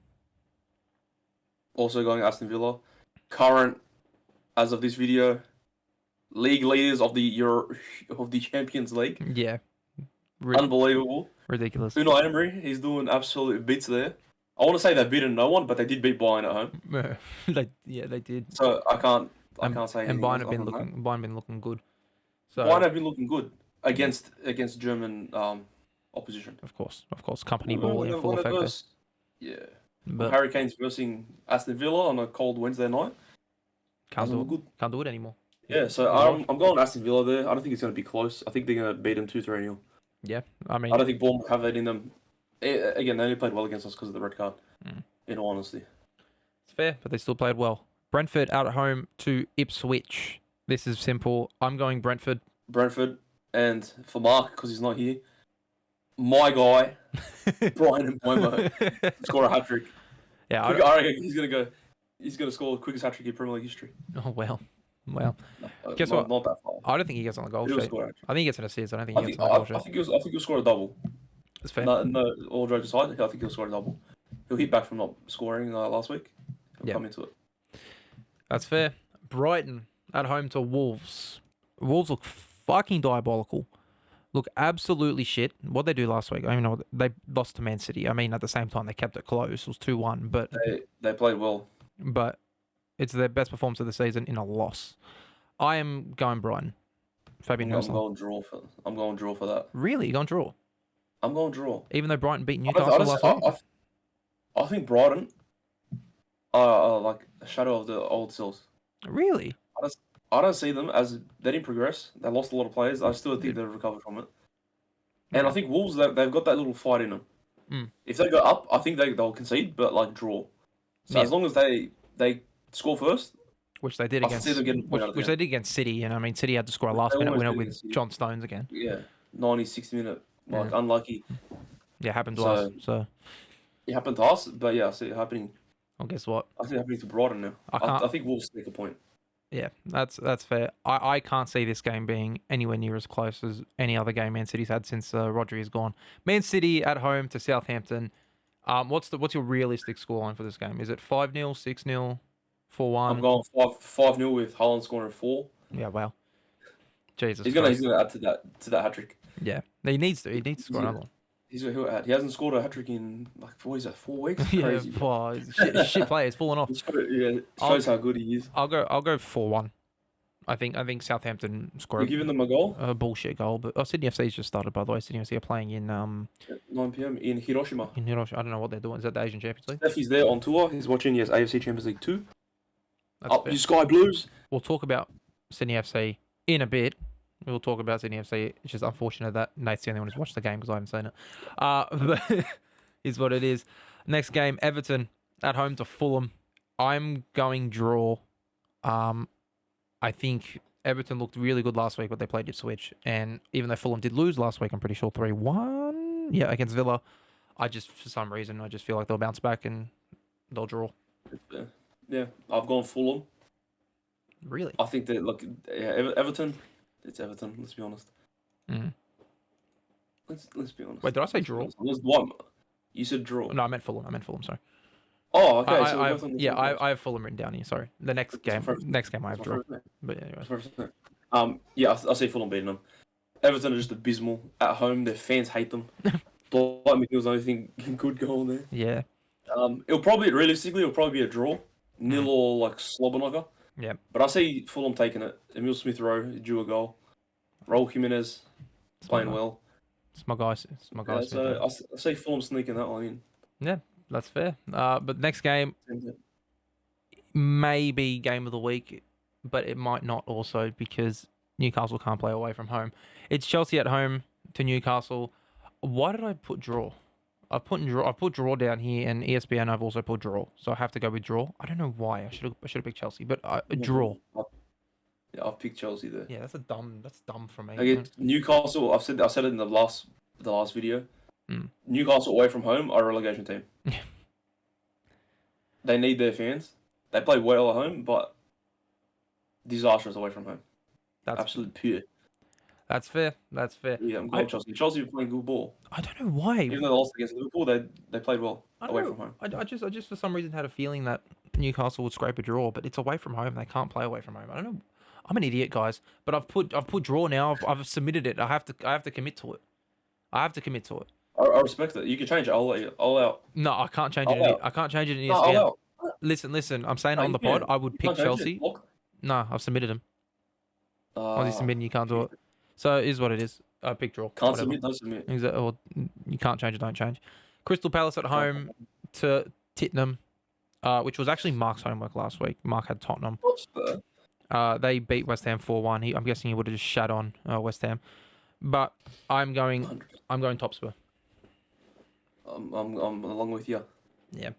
Also going Aston Villa. Current, as of this video, league leaders of the Champions League. Yeah, Unbelievable. ridiculous. Unai Emery, he's doing absolute beats there. I want to say they've beaten no one, but they did beat Bayern at home. They did. So I can't say And anything Bayern else have been other than that. looking. Bayern been looking good. So Bayern have been looking good against German opposition. of course, company ball in full effect. There. Yeah. But Harry Kane's versing Aston Villa on a cold Wednesday night. can't Doesn't do look it. good. Can't do it anymore. Yeah, so I'm going Aston Villa there. I don't think it's going to be close. I think they're going to beat them 2-3-0. Yeah, I mean, I don't think Bournemouth have that in them. Again, they only played well against us because of the red card, in all honesty. it's fair, but they still played well. Brentford out at home to Ipswich. This is simple. I'm going Brentford. Brentford, and for Mark, because he's not here, my guy, Brian Mboimo, score a hat-trick. Yeah, I reckon he's going to score the quickest hat-trick in Premier League history. oh well. Guess not, what? Not that far. I don't think he gets on the goal He'll sheet. score a hat-trick. I think he gets an assist. I don't think I he think, gets on the goal I sheet. think he'll score a double. It's fair. No, all jokes aside, I think he'll score a double. He'll hit back from not scoring last week. He'll Yeah. come into it. That's fair. Brighton at home to Wolves. Wolves look fucking diabolical. Look absolutely shit. What they do last week? I don't even know. They lost to Man City. I mean, at the same time, they kept it close. It was 2-1, They played well. but it's their best performance of the season in a loss. I am going Brighton. Fabian I'm Hurst. going draw for that. Really? You're going draw? I'm going draw. Even though Brighton beat I Newcastle last week? I think Brighton are like a shadow of the old selves. Really? I don't see them as they didn't progress. They lost a lot of players. I still think they've recovered from it. And I think Wolves, they've got that little fight in them. Mm. If they go up, I think they'll concede, but like draw. So Yeah. as long as they score first, Which they did I can against see them getting a point out of which the they did against City, and I mean City had to score a last They minute always winner do with against City. John Stones again. yeah, 90, 60 minute, like unlucky. Yeah, happened to So- us. So It happened to us, but yeah, I see it happening. well, guess what? I see it happening to Brighton now. I can't- I think Wolves take a point. Yeah, that's fair. I can't see this game being anywhere near as close as any other game Man City's had since Rodri is gone. Man City at home to Southampton. What's your realistic scoreline for this game? Is it 5-0, 6-0, 4-1? I'm going 5-0 with Haaland scoring 4. Yeah, wow. Jesus. He's Christ. gonna add to that hat trick. Yeah, he needs to. He needs to score Yeah. another one. He hasn't scored a hat trick in like 4 weeks. Yeah, Crazy. shit players falling off. It shows how good he is. I'll go 4-1. I think Southampton You're scored giving them a goal a bullshit goal, but Sydney FC's just started, by the way. Sydney FC are playing in at 9 p.m. in Hiroshima. Hiroshima. I don't know what they're doing. Is that the Asian Champions League? Steffi's there on tour. He's watching AFC Champions League 2. That's Up fair. you Sky Blues. We'll talk about Sydney FC in a bit. We'll talk about Sydney FC. It's just unfortunate that Nate's the only one who's watched the game because I haven't seen it. But is what it is. Next game, Everton at home to Fulham. I'm going draw. I think Everton looked really good last week, but they played Ipswich. And even though Fulham did lose last week, I'm pretty sure 3-1. Yeah, against Villa. For some reason, I just feel like they'll bounce back and they'll draw. Yeah, I've gone Fulham. Really? I think that Everton. It's Everton. Let's be honest. Mm. Let's be honest. Wait, did I say draw? There's one. You said draw. No, I meant Fulham. Sorry. Oh, okay. I, so we're I, both on the yeah, same page. I have Fulham written down here. Sorry. The next game I have That's draw. my first name. But anyway. That's my first name. Yeah, I see Fulham beating them. Everton are just abysmal at home. Their fans hate them. Dwight McNeil's the only thing good going there. Yeah. Realistically, it'll probably be a draw, nil or like slobber knocker. Yeah. But I see Fulham taking it. Emil Smith Rowe drew a goal. Raul Jimenez playing well. It's my guys. It's my Yeah, guys. so I see Fulham sneaking that one in. Yeah, that's fair. But next game may be game of the week, but it might not also because Newcastle can't play away from home. It's Chelsea at home to Newcastle. Why did I put draw? I put draw down here, and ESPN I've also put draw, so I have to go with draw. I don't know why. I should have picked Chelsea, but draw. Yeah, I've picked Chelsea there. Yeah, that's dumb from me. Again, Newcastle. I said it in the last video. Newcastle away from home are a relegation team. They need their fans. They play well at home, but disastrous away from home. That's absolute pure. That's fair. That's fair. Yeah, I'm going Chelsea. Chelsea are playing good ball. I don't know why. Even though they lost against Liverpool, they played well away from home. I just for some reason had a feeling that Newcastle would scrape a draw, but it's away from home. They can't play away from home. I don't know. I'm an idiot, guys. But I've put draw now. I've submitted it. I have to commit to it. I have to commit to it. I respect it. You can change it. I'll out. No, I can't change it. I can't change it in No, ESPN. I'll out. Listen. I'm saying No, on the you can. pod, I would You pick can't change Chelsea. it. No, I've submitted them. Once you submit, you can't do it. So it is what it is. I pick draw. Can't whatever. submit, don't submit. Exactly. Or you can't change it. Don't change. Crystal Palace at home to Tottenham, which was actually Mark's homework last week. Mark had Tottenham. They beat West Ham 4-1. I'm guessing he would have just shat on West Ham, but I'm going top Spur. I'm along with you. Yeah.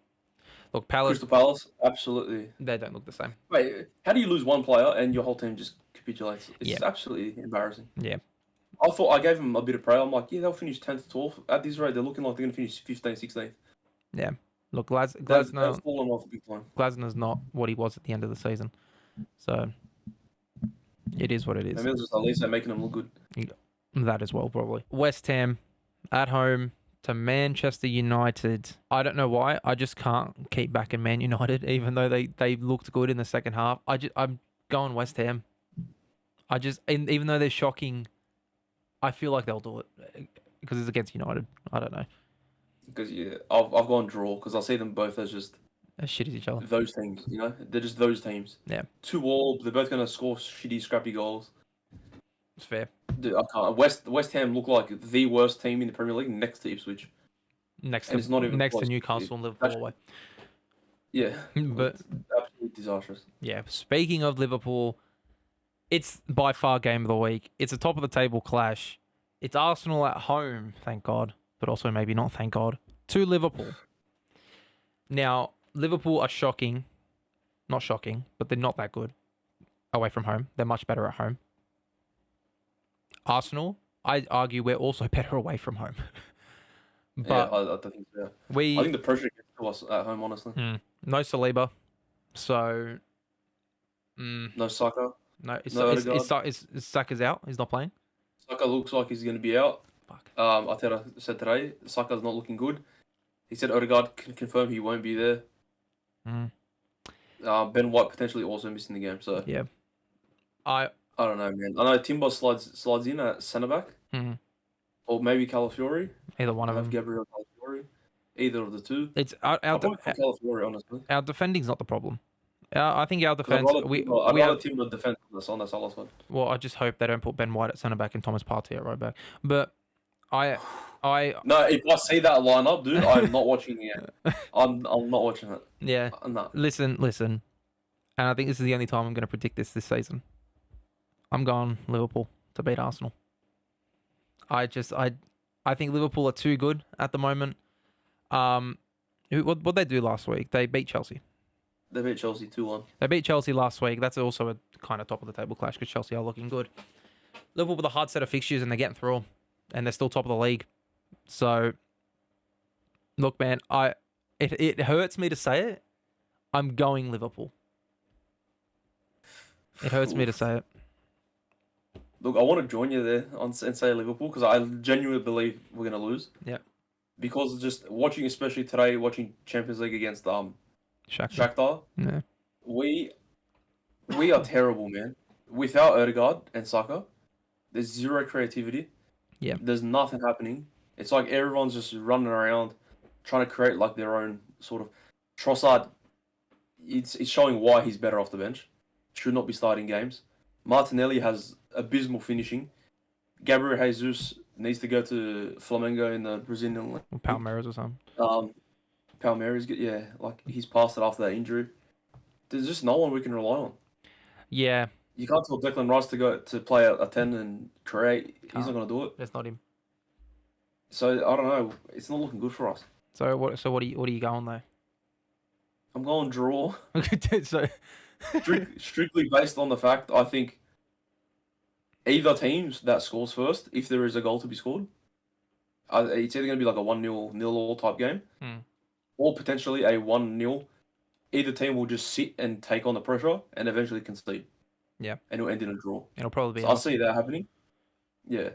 Look, Palace. Crystal Palace, absolutely. They don't look the same. Wait, how do you lose one player and your whole team just capitulates? It's Yeah. absolutely embarrassing. Yeah. I thought I gave them a bit of prayer. I'm like, yeah, they'll finish 10th, 12th. At this rate, they're looking like they're going to finish 15th, 16th. Yeah. Look, That's Glasner. fallen off big time. Glasner's not what he was at the end of the season, so it is what it is. Maybe it's just at least they're making them look good. That as well, probably. West Ham at home to Manchester United. I don't know why. I just can't keep backing Man United, even though they looked good in the second half. I'm going West Ham. Even though they're shocking, I feel like they'll do it because it's against United. I don't know. Because yeah, I've gone draw because I see them both as just As shit as each other. those teams. You know, they're just those teams. Yeah. 2-2. They're both going to score shitty, scrappy goals. It's fair. Dude, I can't. West Ham look like the worst team in the Premier League next to Ipswich. Next And it's not even to close. Newcastle and Liverpool away. Yeah, But it's absolutely disastrous. yeah, speaking of Liverpool, it's by far game of the week. It's a top of the table clash. It's Arsenal at home, thank God, but also maybe not thank God, to Liverpool. Now, Liverpool are shocking. Not shocking, but they're not that good away from home. They're much better at home. Arsenal, I argue we're also better away from home. But yeah, I think so. we I think the pressure gets to us at home, honestly. no Saliba, so No Saka. no, is Saka's out. He's not playing. Saka looks like he's going to be out. Fuck. I said today, Saka's not looking good. He said Odegaard can confirm he won't be there. Ben White potentially also missing the game. So Yeah. I don't know, man. I know Timber slides in at centre back, or maybe Calafiori. Either one of Have them. Gabriel Calafiori. Either of the two. It's I'll probably put Calafiori, honestly. our defending's not the problem. I think our 'Cause defense. I'd We rather have, Timber defend on the Salah side. well, I just hope they don't put Ben White at centre back and Thomas Partey at right back. But I No, if I see that lineup, dude, I'm not watching it. I'm not watching it. yeah. No. Listen, and I think this is the only time I'm going to predict this season. I'm going Liverpool to beat Arsenal. I think Liverpool are too good at the moment. What they do last week? They beat Chelsea. They beat Chelsea 2-1. They beat Chelsea last week. That's also a kind of top of the table clash because Chelsea are looking good. Liverpool with a hard set of fixtures and they're getting through them, and they're still top of the league. So, look, man, it hurts me to say it. I'm going Liverpool. It hurts me to say it. Look, I want to join you there and say Liverpool because I genuinely believe we're going to lose. Yeah. Because just watching, especially today, watching Champions League against Shakhtar. Shakhtar, Yeah. we are terrible, man. without Odegaard and Saka, there's zero creativity. Yeah. There's nothing happening. It's like everyone's just running around trying to create like their own sort of Trossard. It's showing why he's better off the bench. Should not be starting games. Martinelli has abysmal finishing. Gabriel Jesus needs to go to Flamengo in the Brazilian league. Or Palmeiras or something. Palmeiras, yeah, like he's passed it after that injury. There's just no one we can rely on. Yeah. You can't tell Declan Rice to go to play a 10 and create. He's Can't. not going to do it. That's not him. So I don't know. It's not looking good for us. So what are you going though? I'm going draw. So Strictly based on the fact I think either teams that scores first, if there is a goal to be scored, it's either going to be like a 1-0 nil-all type game, or potentially a 1-0. Either team will just sit and take on the pressure and eventually concede. Yeah. And it'll end in a draw. It'll probably be. So I see that happening. Yeah.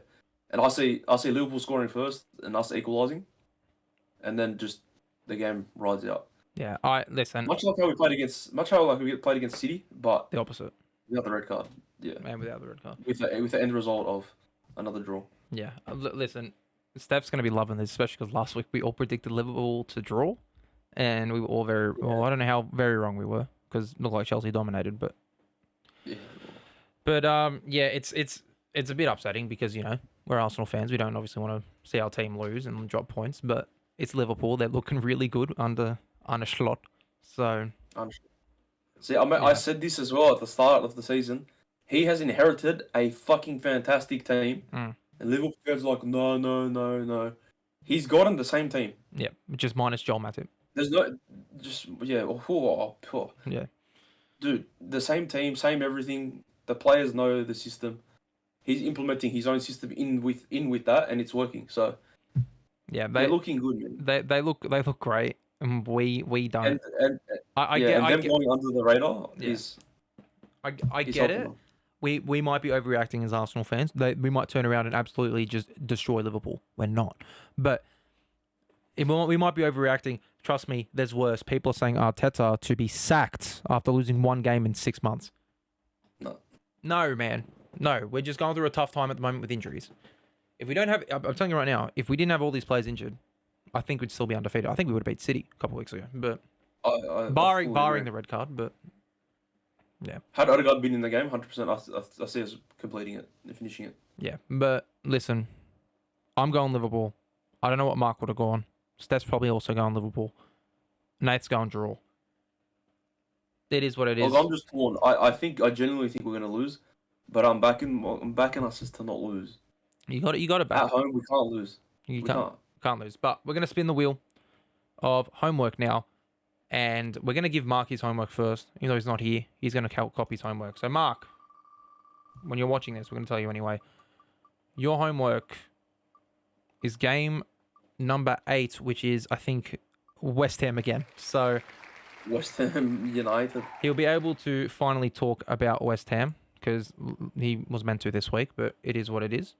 And I see Liverpool scoring first and us equalising. And then just the game rides out. Yeah. Listen. Much like we played against City, but the opposite. without the red card. Yeah. And without the red card. With the end result of another draw. Yeah. Listen, Steph's going to be loving this, especially because last week we all predicted Liverpool to draw. And we were all very, well, I don't know how very wrong we were because it looked like Chelsea dominated, but. Yeah. But yeah, it's a bit upsetting because, you know, we're Arsenal fans. We don't obviously want to see our team lose and drop points, but it's Liverpool. They're looking really good under Slot. So. See, I said this as well at the start of the season. He has inherited a fucking fantastic team. And Liverpool fans are like, no. He's gotten the same team. Yeah, just minus Joel Matip. There's no, just, yeah. Yeah. Dude, the same team, same everything. The players know the system. He's implementing his own system in with that, and it's working. So yeah, they're looking good, man. They look great, and we don't. And I get going under the radar is. I get it. We might be overreacting as Arsenal fans. We might turn around and absolutely just destroy Liverpool. We're not, but we might be overreacting. Trust me, there's worse. People are saying Arteta to be sacked after losing one game in 6 months. No, man. No, we're just going through a tough time at the moment with injuries. If we don't have, I'm telling you right now, if we didn't have all these players injured, I think we'd still be undefeated. I think we would have beat City a couple of weeks ago, but barring the red card, but yeah. Had Odegaard been in the game, 100%, I see us completing it and finishing it. Yeah, but listen, I'm going Liverpool. I don't know what Mark would have gone. Steph's probably also going Liverpool. Nate's going draw. It is what it is. Look, I'm just torn. I genuinely think we're gonna lose, but I'm backing us just to not lose. You got it back. At home, we can't lose. We can't lose. But we're gonna spin the wheel of homework now, and we're gonna give Mark his homework first. Even though he's not here, he's gonna copy his homework. So Mark, when you're watching this, we're gonna tell you anyway. Your homework is game number 8, which is, I think, West Ham again. So West Ham United. He'll be able to finally talk about West Ham because he was meant to this week, but it is what it is.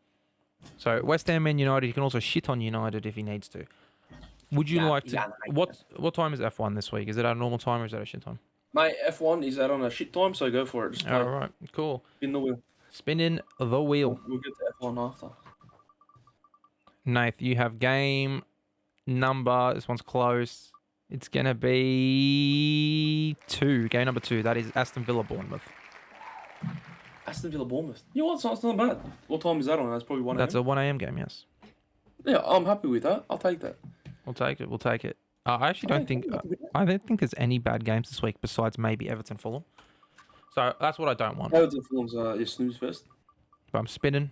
So West Ham and United, he can also shit on United if he needs to. Would you like to? What time is F1 this week? Is it at a normal time or is that a shit time? Mate, F1 is out on a shit time, so go for it. Just all right, cool. Spin the wheel. Spinning the wheel. We'll get to F1 after. Nath, you have game number. This one's close. It's going to be 2. Game number 2. That is Aston Villa Bournemouth. Aston Villa Bournemouth. You know what? It's not bad. What time is that on? That's probably 1 a.m. That's a 1 a.m. game, yes. Yeah, I'm happy with that. I'll take that. We'll take it. I actually don't think... I don't think there's any bad games this week besides maybe Everton Fulham. So that's what I don't want. Everton Fulham's your snooze fest. But I'm spinning.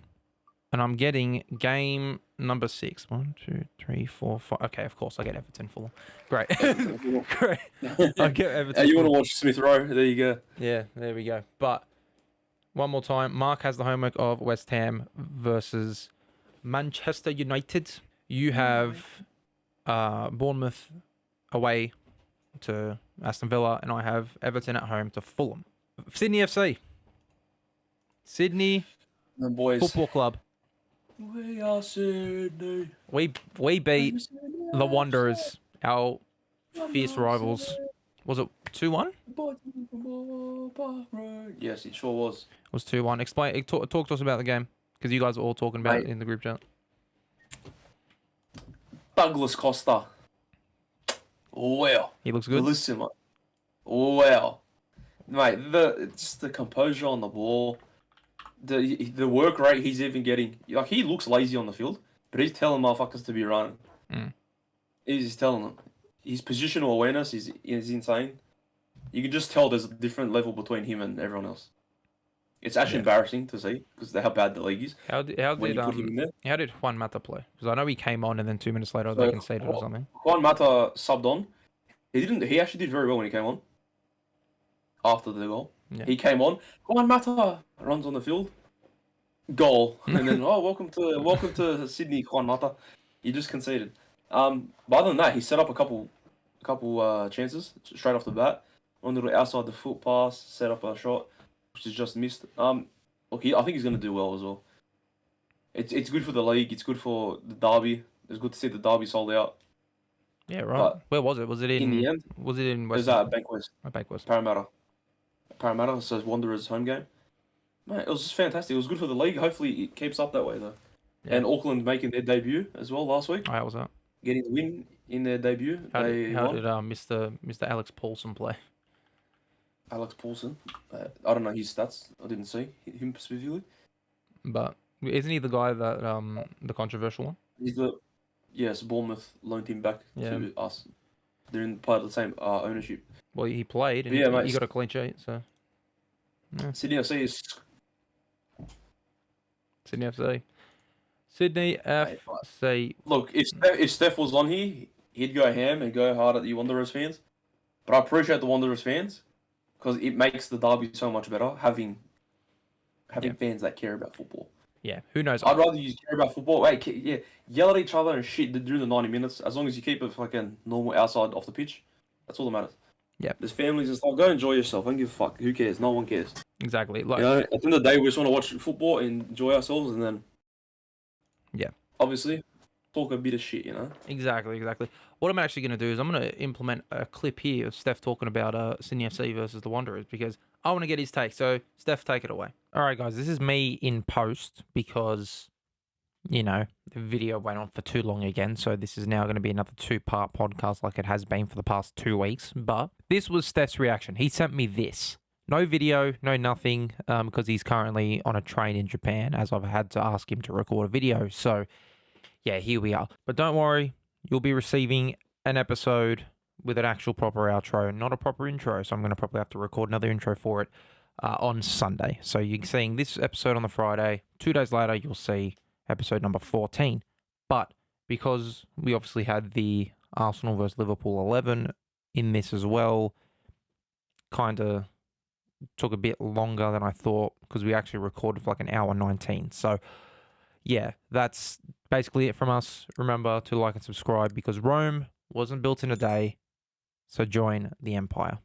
And I'm getting game number 6. 1, 2, 3, 4, 5. Okay, of course, I get Everton Fulham. Great. Great. I get Everton you want to watch Smith Rowe? There you go. Yeah, there we go. But one more time, Mark has the homework of West Ham versus Manchester United. You have Bournemouth away to Aston Villa, and I have Everton at home to Fulham. Sydney FC. Sydney Football Club. We are Sydney. We beat the Wanderers, our fierce rivals. Was it 2-1? Yes, it sure was. It was 2-1. Explain. Talk to us about the game because you guys were all talking about it Mate. in the group chat. Douglas Costa. Wow. He looks good. Listen, mate. Wow. Mate, just the composure on the ball, the work rate he's even getting. Like, he looks lazy on the field, but he's telling motherfuckers to be running. Mm. He's telling them. His positional awareness is insane. You can just tell there's a different level between him and everyone else. It's actually embarrassing to see because how bad the league is. How did when you put him in there. How did Juan Mata play? Because I know he came on and then 2 minutes later they conceded or something. Juan Mata subbed on. He actually did very well when he came on. After the goal. Yeah. He came on. Juan Mata runs on the field. Goal. And then welcome to Sydney, Juan Mata. You just conceded. But other than that, he set up a couple chances straight off the bat. On the outside the foot pass, set up a shot, which is just missed. I think he's gonna do well as well. It's good for the league. It's good for the derby. It's good to see the derby sold out. Yeah, right. But where was it? Was it in the end? Was it in It West? was at Bank West, Bank West. Parramatta. So Wanderers home game. Man, it was just fantastic. It was good for the league. Hopefully it keeps up that way though. Yeah. And Auckland making their debut as well last week, Oh, how was that? getting the win in their debut. How They did won. Mr. Alex Paulson play? Alex Paulson. I don't know his stats. I didn't see him specifically. But isn't he the guy that the controversial one? He's Bournemouth loaned him back Yeah. to us. They're in part of the same ownership. Well, he played and Yeah, mate. he got a clean sheet. So Sydney FC is Sydney FC. Sydney FC. look. If Steph was on here, he'd go ham and go hard at the Wanderers fans. But I appreciate the Wanderers fans because it makes the derby so much better having fans that care about football. Yeah, who knows? I'd rather you care about football. Yell at each other and shit during the 90 minutes. As long as you keep it fucking normal outside off the pitch, that's all that matters. Yeah. There's families and stuff. Go enjoy yourself. Don't give a fuck. Who cares? No one cares. Exactly. Like, You know, at the end of the day, we just want to watch football and enjoy ourselves, and then, Yeah. obviously, talk a bit of shit. You know. Exactly. What I'm actually going to do is I'm going to implement a clip here of Steph talking about Sydney FC versus the Wanderers because I want to get his take. So, Steph, take it away. All right, guys, this is me in post because, the video went on for too long again. So, this is now going to be another 2-part podcast like it has been for the past 2 weeks. But this was Steph's reaction. He sent me this. No video, no nothing, because he's currently on a train in Japan, as I've had to ask him to record a video. So, yeah, here we are. But don't worry, you'll be receiving an episode with an actual proper outro, not a proper intro. So I'm going to probably have to record another intro for it on Sunday. So you're seeing this episode on the Friday. 2 days later, you'll see episode number 14. But because we obviously had the Arsenal versus Liverpool 11 in this as well, kind of took a bit longer than I thought because we actually recorded for like an hour 19. So yeah, that's basically it from us. Remember to like and subscribe because Rome wasn't built in a day. So join the empire.